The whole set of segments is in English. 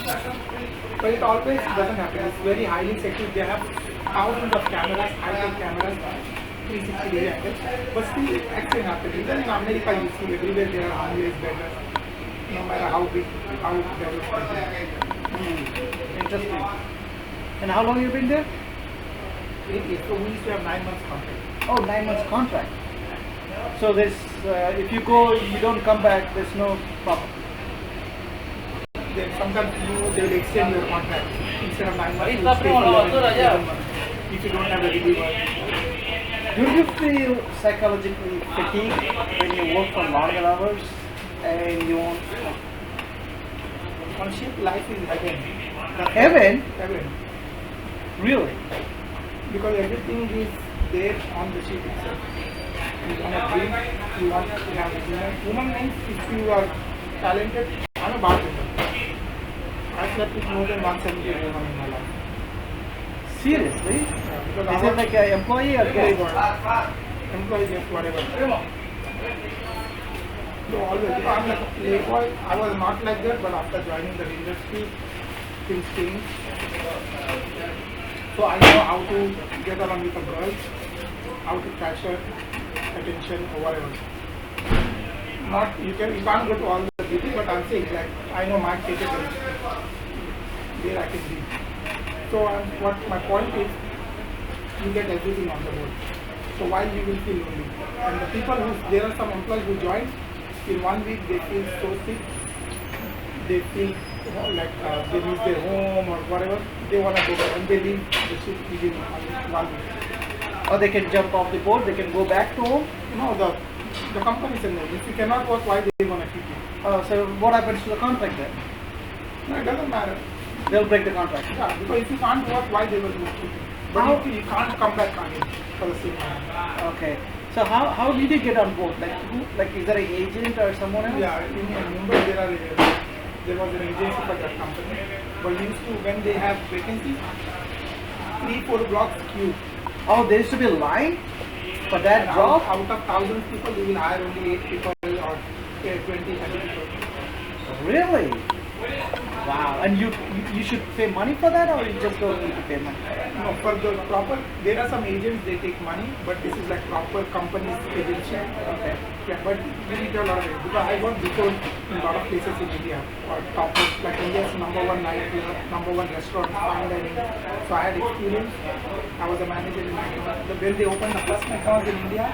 But it always doesn't happen. It's very highly secure. They have thousands of cameras, high-tech cameras, 360-degree angles. But still, accident happens. Even in America, you see everywhere there are homeless beggars. No matter how big, how developed country. Interesting. And how long have you been there? 8 years. So we used to have 9 months contract. Oh, 9 months contract. So there's, if you go, you don't come back, there's no problem. Then sometimes they will extend your contract. Instead of 9 months, you stay for 11 months. If you don't have a reliever. Do you feel psychologically fatigued when you work for longer hours and you won't? On ship, life is heaven. Heaven? Heaven. Really? Because everything is there on the ship itself. You want to drink, you want to have a woman. Woman means if you are talented, I'm a bartender. I slept with more than 170 women in my life. Seriously? Yeah, is it like an employee or guest? Employee, guest, whatever. So always, I'm like a playboy. I was not like that, but after joining the industry, things changed. So I know how to get along with a girl, how to catch her attention or whatever. Not you can't go to all the beauty, but I'm saying like I know my category where I can be. So what my point is, you get everything on the board. So while you will feel lonely, and the people there are some employees who join. In 1 week, they feel so sick. They feel like they miss their home or whatever. They want to go back and they leave the ship within 1 week. Or they can jump off the boat, they can go back to home? No, the company said no. If you cannot work, why they want to keep you? So what happens to the contract then? No, it doesn't matter. They'll break the contract. Yeah, because if you can't work, why they will keep you? But you can't come back again for the same amount. Okay. So how did you get on board? Like is there an agent or someone else? Yeah, in Mumbai there was an agency for that company. But used to when they have vacancies, 3-4 blocks queue. Oh, there used to be a line for that job? Out of thousands people, they will hire only 8 people or 20-30 people. Really? Wow. And you should pay money for that, or you just don't need to pay money? No, for the proper, there are some agents, they take money, but this is like proper company's agency. Okay. Yeah, but we need a lot of it. Because I worked before in a lot of places in India, or top, like India's #1 nightclub, #1 restaurant, fine dining. So I had experience. I was a manager in McDonald's. When they opened the first McDonald's in India,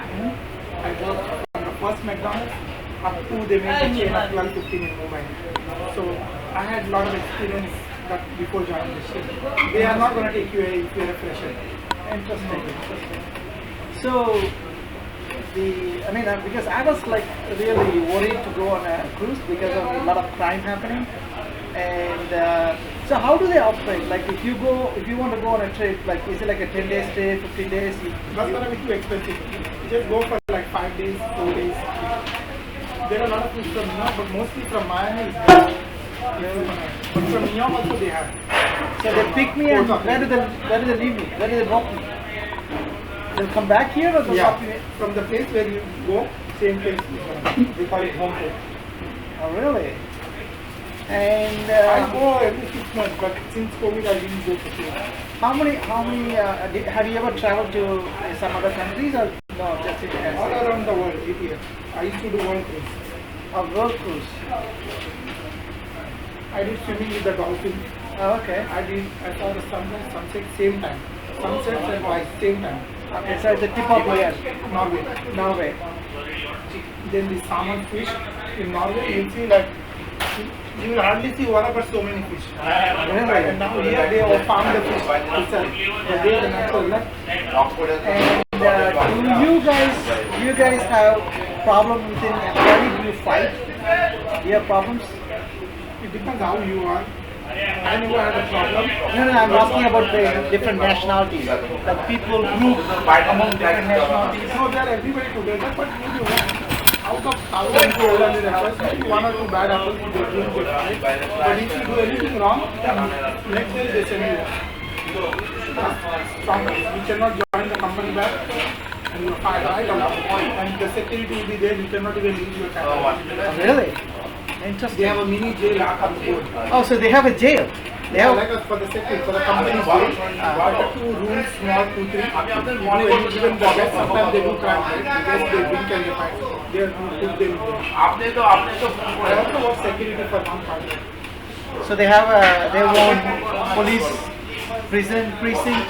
I worked from the first McDonald's up to they made the chain of 12-15 in Mumbai. So I had a lot of experience before joining the ship. They are not going to take you if you're a fresher. Interesting. So because I was like really worried to go on a cruise because of a lot of crime happening. And so how do they operate? Like if you want to go on a trip, like is it like a 10-day stay, 15 days? That's going to be too expensive. You just go for like 5 days, 4 days. There are a lot of people from New York, but mostly from Miami. But from New York also they have. So they pick me and where do they leave me? Where do they drop me? They'll come back here or they'll drop me? From the place where you go, same place. They call it home port. Oh really? And I go every 6 months, but since COVID I didn't go for sure. How many? Have you ever traveled to some other countries or no? Just in all around the world, 8 years. I used to do world cruise. A world cruise. I did swimming with the dolphins. Oh, okay. I saw the sunrise, sunset, same time. Sunsets and rise, same time. Okay, so it's the tip of where? Norway. Then the salmon fish in Norway, you'll see like, you will hardly see water but so many fish. Really? And now here they all farm the fish itself. They are the natural left. And do you guys have problem within employee? Do you fight? Do you have problems? It depends how you are. I never had a problem. No, I'm asking about the different nationalities. The people group among different nationalities. No, they are everybody together, but maybe out of 1,000 to 800 apples, maybe 1 or 2 bad apples they do get fight. But if you do anything wrong, next day they send you strong. You cannot join the company back and you fight right out. And the security will be there, you cannot even leave your car. Really? They Interesting. have a mini jail on the board. Oh, so they have a jail. They Yeah, have. like us for the security, for the company's jail. But the two rules, small, 2, 3. Even the best, sometimes they do crime, right? Because they drink and they fight. They are put them in jail. I also work security for one company. So they have their own police prison precinct,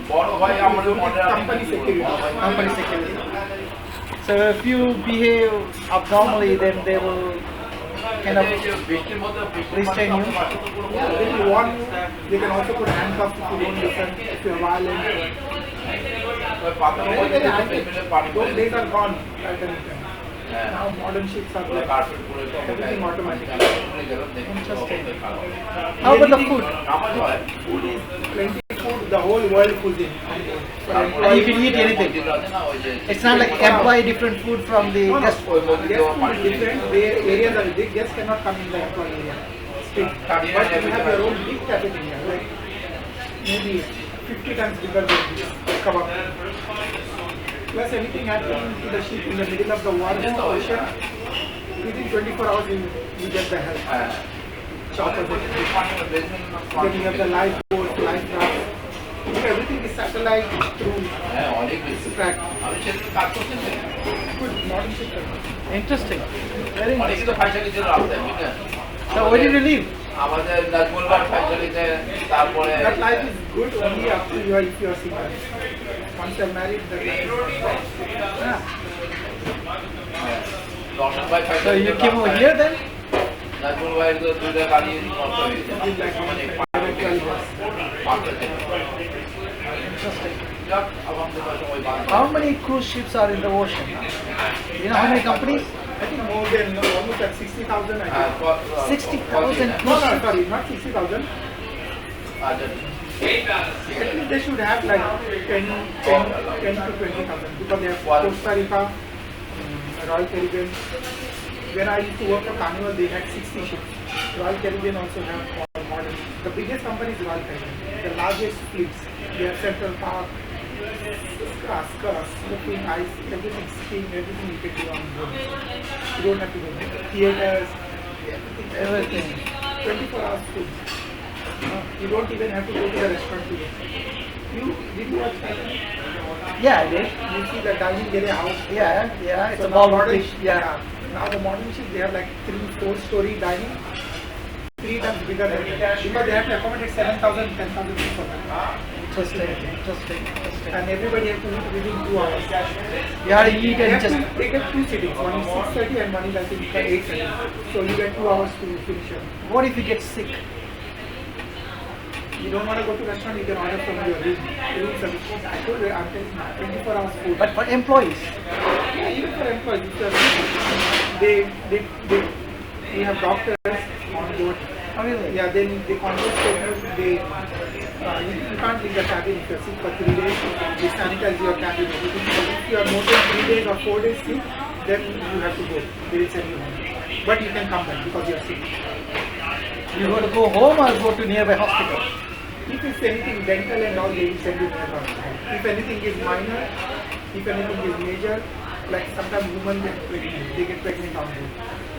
Company security. company security. So if you behave abnormally, then they will kind of restrain you. If you want, they can also put handcuffs if you don't listen, if you're violent. Very, very high-tech. Those days are gone. I can tell. Now modern ships are like everything automatic. Interesting. How about the food? Food is plenty food, the whole world cuisine. For And you can eat anything. It's not like employee different food from the No, guest. guest food is different. The areas are big. Guests cannot come in the employee area. Strict. But you have your own big cafeteria, like maybe 50 times bigger than this kebab. Plus anything happening to the ship in the middle of the ocean, within 24 hours you get the help. Choppers. Then you have the lifeboats, life rafts. Everything is satellite through track. Good modern system. Interesting. Very interesting. So when did you leave? That life is good only after you are, if you are single. Once you are married, that life is good. So you came over here then? It's like 12 years. Interesting. How many cruise ships are in the ocean? You know how many companies? I think more than almost like 60,000. I think. 60,000 No, cruise ships. sorry, not 60,000. At least they should have like 10 to 20,000 because they have Costa Rica, Royal Caribbean. When I used to work for Carnival, they had 60 ships. Royal Caribbean also have all modern. The biggest company is Royal Caribbean. The largest fleets. They have Central Park, smoking, ice, everything, skiing, everything you can do on board. You don't have to go there. Theaters, everything. 24 hours food. You don't even have to go to the restaurant to eat. Did you watch Titanic? Yeah, I did. You see the dining area house. Yeah. It's So a now ball modern, fish. Yeah. Now the modern ships, they have like 3-4 story dining. 3 times bigger than that. Because they have to accommodate 7,000, 10,000 people. Interesting. And everybody has to eat within 2 hours. You have to eat They and have just. they get 2 sittings. One is 6:30 and one is I think 8:30. So you get 2 hours to finish it. What if you get sick? You don't want to go to restaurant, you can order from your room service. I told you, I'm telling you, 24 hours food. But for employees, Yeah, even for employees, we have doctors on board. oh really? Yeah, then they converse with you. You can't leave the cabin if you're sick for 3 days. They sanitize your cabin. If you are more than 3 days or 4 days sick, then you have to go. They will send you home. But you can come back because you are sick. You got to go home or go to nearby hospital? If it's anything dental and all, they will send you to the hospital. If anything is minor, if anything is major, like sometimes women get pregnant, they get pregnant on board,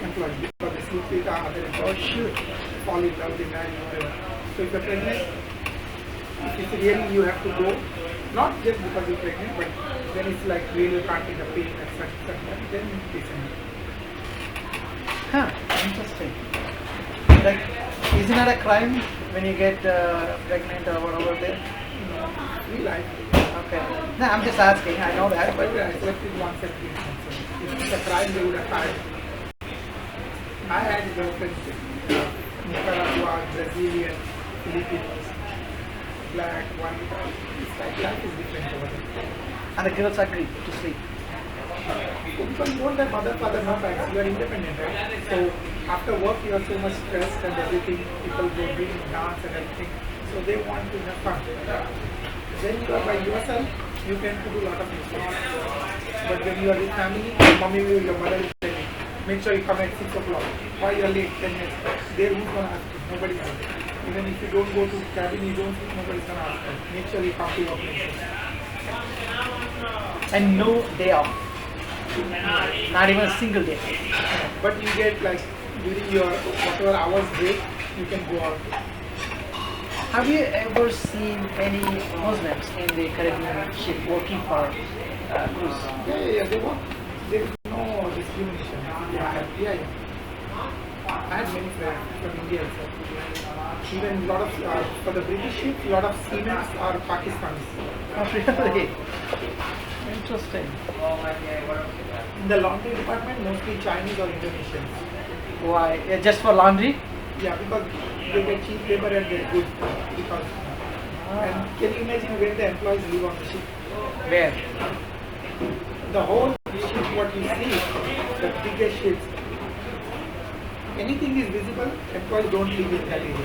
employees, because they sleep with other employees, fall in love, they marry, whatever. So if you're pregnant, if it's really you have to go, not just because you're pregnant, but when it's like really can't take the pain, etc., then they send you. Huh, interesting. Like, isn't that a crime when you get pregnant or whatever there? We like it. Okay. No, I'm just asking. I know that, But but I slept in once and three months. If it's a crime, they would have hired. I had girlfriends in Nicaragua, Brazilian, Filipinos, black, white. It's like life is different over there. and the girls agree to sleep. Because you don't have mother, father, no parents. You are independent, right? So after work, you are so much stressed and everything. People go drink, dance and everything. So they want to have fun. When you are by yourself, you tend to do a lot of mistakes. But when you are with family, mommy will, your mother will tell you, make sure you come at 6 o'clock. Why you are late? 10 minutes. They're who's going to ask you? Nobody's going to. Even if you don't go to cabin, you don't sleep, nobody's going to ask you. Make sure you come to your place. And no day off. Not even a single day. But you get like during your whatever hours break, you can go out. Have you ever seen any Muslims in the Caribbean ship working for cruise? Yeah, they work. There is no discrimination. Yeah. I had many friends from India also. Even lot of for the British ships, lot of seamen are Pakistanis. Oh, really? Interesting. In the laundry department, mostly Chinese or Indonesians. Why? Just for laundry? Yeah, because they get cheap labor and they're good. Because and can you imagine when the employees live on the ship? Where? The whole ship, what you see, the biggest ships, anything is visible, employees don't live in that area.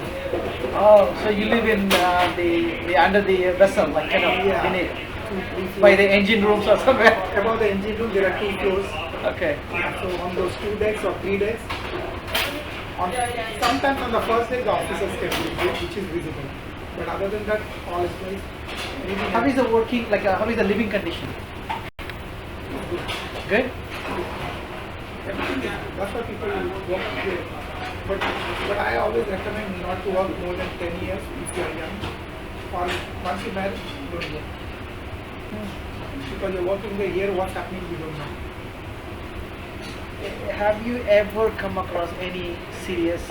Oh, so you live in the under the vessel, like kind of Yeah. beneath, 2, 3 by floors. the engine rooms or somewhere. Above the engine room, there are 2 floors. Okay. So on those 2 decks or 3 decks, sometimes on the first deck, the officers can be, which is visible. But other than that, all is place. How is the working, like how is the living condition? Good? Everything is, that's why people work here. But I always recommend not to work more than 10 years if you are young. Or once you marry, don't work. Because you're working there, here what's happening, we don't know. Have you ever come across any serious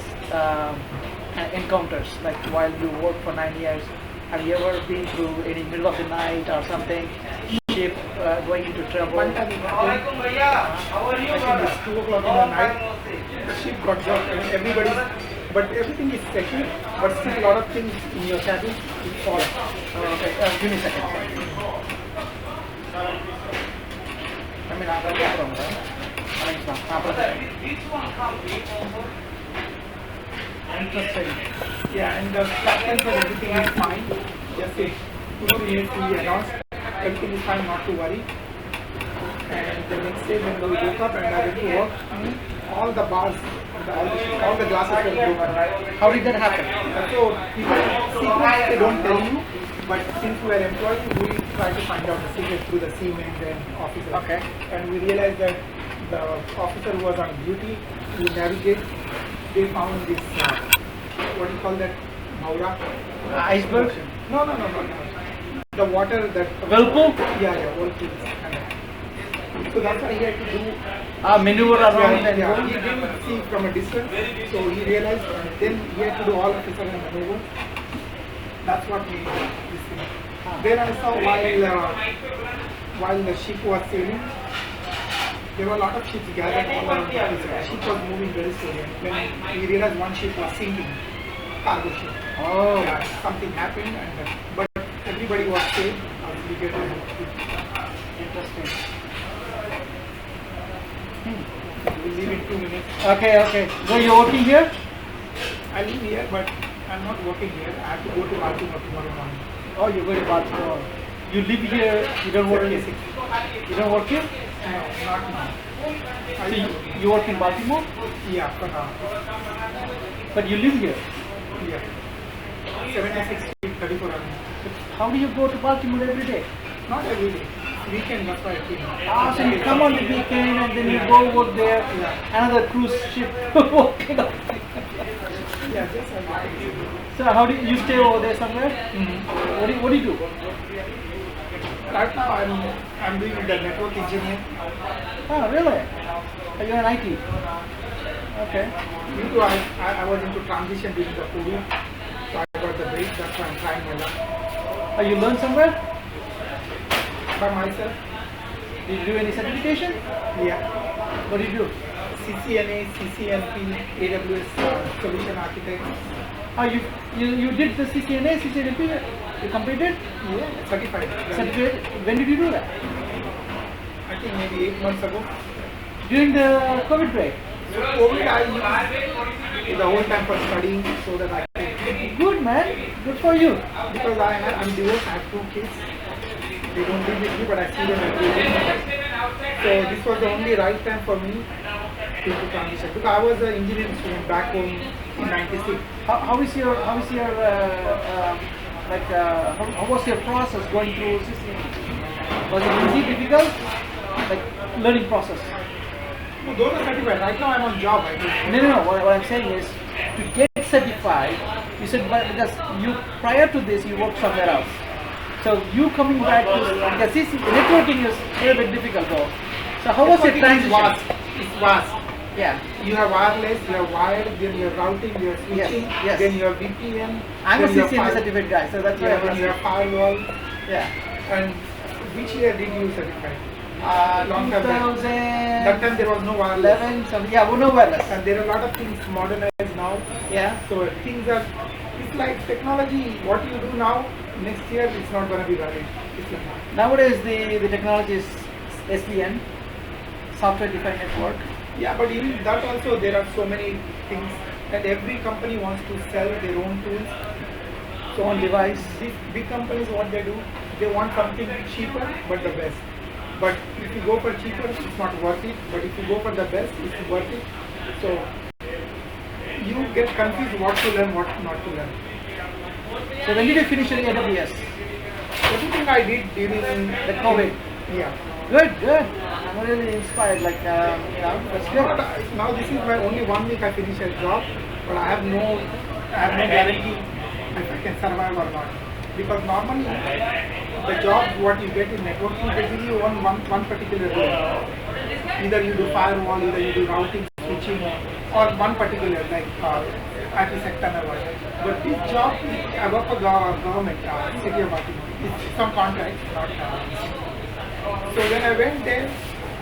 encounters, like while you work for 9 years? Have you ever been through any middle of the night or something, ship going into trouble? One time it happened, I think it's 2 o'clock in the night, the ship got dropped and but everything is secure, but still a lot of things in your cabin will fall. Okay, give me a second. I mean, I'm interesting. Yeah, and the captain said everything is fine. Just say 2 minutes we announced everything is fine, not to worry. And the next day when we woke up and I went to work, all the bars, all the glasses were broken. How did that happen? So people, secrets they don't tell you, but since we are employees, we try to find out the secret through the seamen and officers. Okay. And we realized that the officer who was on duty to navigate, they found this, what do you call that, Maura? Iceberg? No. The water that... Whirlpool? Yeah, whirlpool. So that's why he had to do... Maneuver around and yeah, go? he didn't see from a distance, so he realized, and then he had to do all officer and maneuver. That's what made this thing. Then I saw while the ship was sailing, there were a lot of ships gathered all around the place. The ship was moving very slowly. And when we realized one ship was sinking, cargo ship. Oh. Yeah, something happened, but everybody was safe. We get Interesting. We'll leave in 2 minutes. Okay. So you're working here? I live here, but I'm not working here. I have to go to Baltimore tomorrow morning. Oh, you're going to Baltimore. You live here, you don't work here? 76. You don't work here? No, not now. So you work in Baltimore? Yeah, for now. But you live here? Yeah. 76 Street, 34 Avenue. How do you go to Baltimore every day? Not every day. Weekend, that's why I came. So you come on the weekend and then you go work there, another cruise ship. Yeah, just like So how do you stay over there somewhere? Mm-hmm. What do you do? Right now I'm doing the network engineering. Oh, really? You're an IT? Okay. I was into transition during the COVID, so I got the break. That's why I'm trying my luck. You learn somewhere? By myself. Did you do any certification? Yeah. What did you do? CCNA, CCNP, AWS Solution Architect. Oh, you did the CCNA, CCNP? You completed? Yeah, certified. Certificate? When did you do that? I think maybe 8 months ago. During the COVID break? So COVID I used the whole time for studying so that I can. Good, man. Good for you. Because I'm divorced, I have 2 kids. They don't live with me, but I see them every day. So this was the only right time for me to transition. Because I was an engineering student back home in '96. How was your how was your process going through CCNA? Was it easy, difficult? Like learning process? No, those are certified. Right now I'm on job. I think. No. What I'm saying is, to get certified, you said, but because you prior to this you worked somewhere else. So you coming back to, because this networking is a little bit difficult though. So how was your Networking is transition? vast. It's vast. Yeah. You have wireless, you have wired, then you have routing, you have switching, yes. then you have VPN. I'm a then you have CCNA certificate guy, so that's why Yeah, I'm then you have asking. firewall. Yeah. And which year did you certify? Long time back. 2011, That time there was no wireless. something. Yeah, no wireless. And there are a lot of things modernized now. Yeah. So things are, it's like technology, what you do now, next year it's not going to be valid. It's like that. Nowadays the technology is SDN, software defined network. Yeah, but even that also there are so many things and every company wants to sell their own tools. So On device. these big companies, what they do, they want something cheaper but the best. But if you go for cheaper, it's not worth it. But if you go for the best, it's worth it. So you get confused what to learn, what not to learn. So when did you finish your AWS? Everything I did during The COVID. Yeah. Good. I'm really inspired. Like that's But, good. now this is my only 1 week I finish a job, but I have no guarantee if I can survive or not. Because normally the job what you get in networking, they give you one particular role. Either you do firewall, either you do routing, switching, or one particular like IT sector or what. But this job, I work for government, city of Baltimore. It's some contract, not. So when I went there,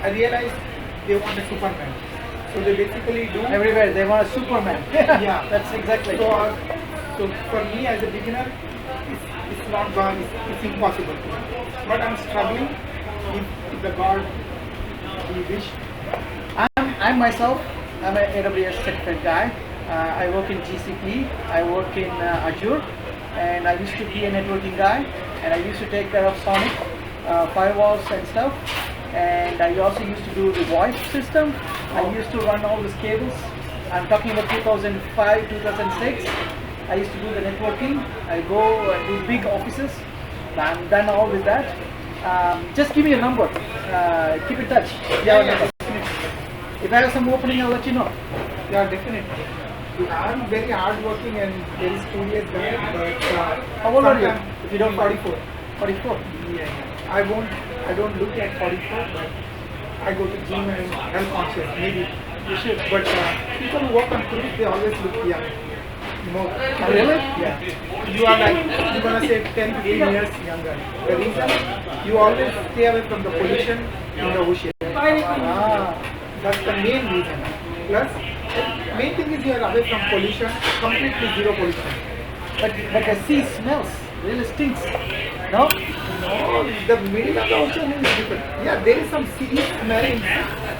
I realized they want a Superman. So they basically do. Everywhere they want a Superman. Yeah. That's exactly. So for me as a beginner, it's not gone. It's impossible. But I'm struggling. If the God He wish. I'm myself. I'm an AWS certified guy. I work in GCP. I work in Azure, and I used to be a networking guy. And I used to take care of Sonic firewalls and stuff. And I also used to do the voice system. I used to run all these cables. I'm talking about 2005, 2006. I used to do the networking. I go to big offices. I'm done all with that. Just give me a number. Keep in touch. Yeah. If I have some opening, I'll let you know. Yeah, definitely. I'm very hardworking and very studious guy, but How old are you? sometimes- If you don't mind. 44. 44. Yeah. I don't look at 44, but I go to gym and health conscious. Maybe You should. but people who work on cruise, they always look young. More. Oh, really? Yeah. You are like, you're gonna say 10, 15 years younger. The reason, you always stay away from the pollution in the ocean. Ah. That's the main reason. Plus, main thing is you are away from pollution, completely zero pollution. But the sea smells. Really stinks. No? No, the middle of the ocean is different. Yeah, there is some sea smell,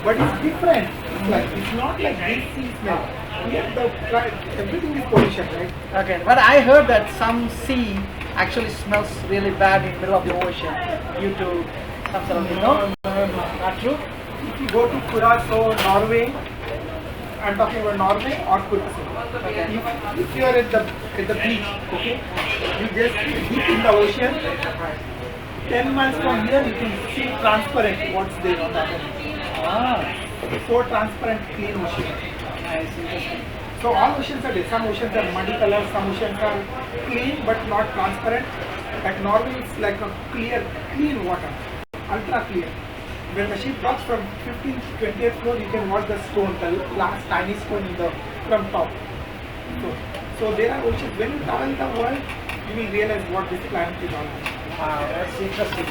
but it's different. It's not like this sea smell. Here, everything is pollution, right? Okay. But I heard that some sea actually smells really bad in the middle of the ocean due to some sort of, No. Not true? If you go to Curaçao, Norway, I'm talking about Norway or Curaçao. Okay. If you are at the beach, okay, you just dip in the ocean. 10 miles from here, you can see transparent what's there on the other. Ah. So transparent, clean ocean. Nice. Interesting. So all oceans are there. Some oceans are muddy color, some oceans are clean but not transparent. Like Norway, it's like a clean water, ultra clear. When the ship docks from 15th to 20th floor, you can watch the stone, the last tiny stone from top. So there are oceans. When you travel the world, you will realize what this planet is all about. Wow, that's interesting.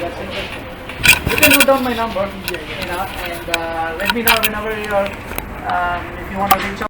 You can note down my number, and let me know whenever you're, if you want to reach out.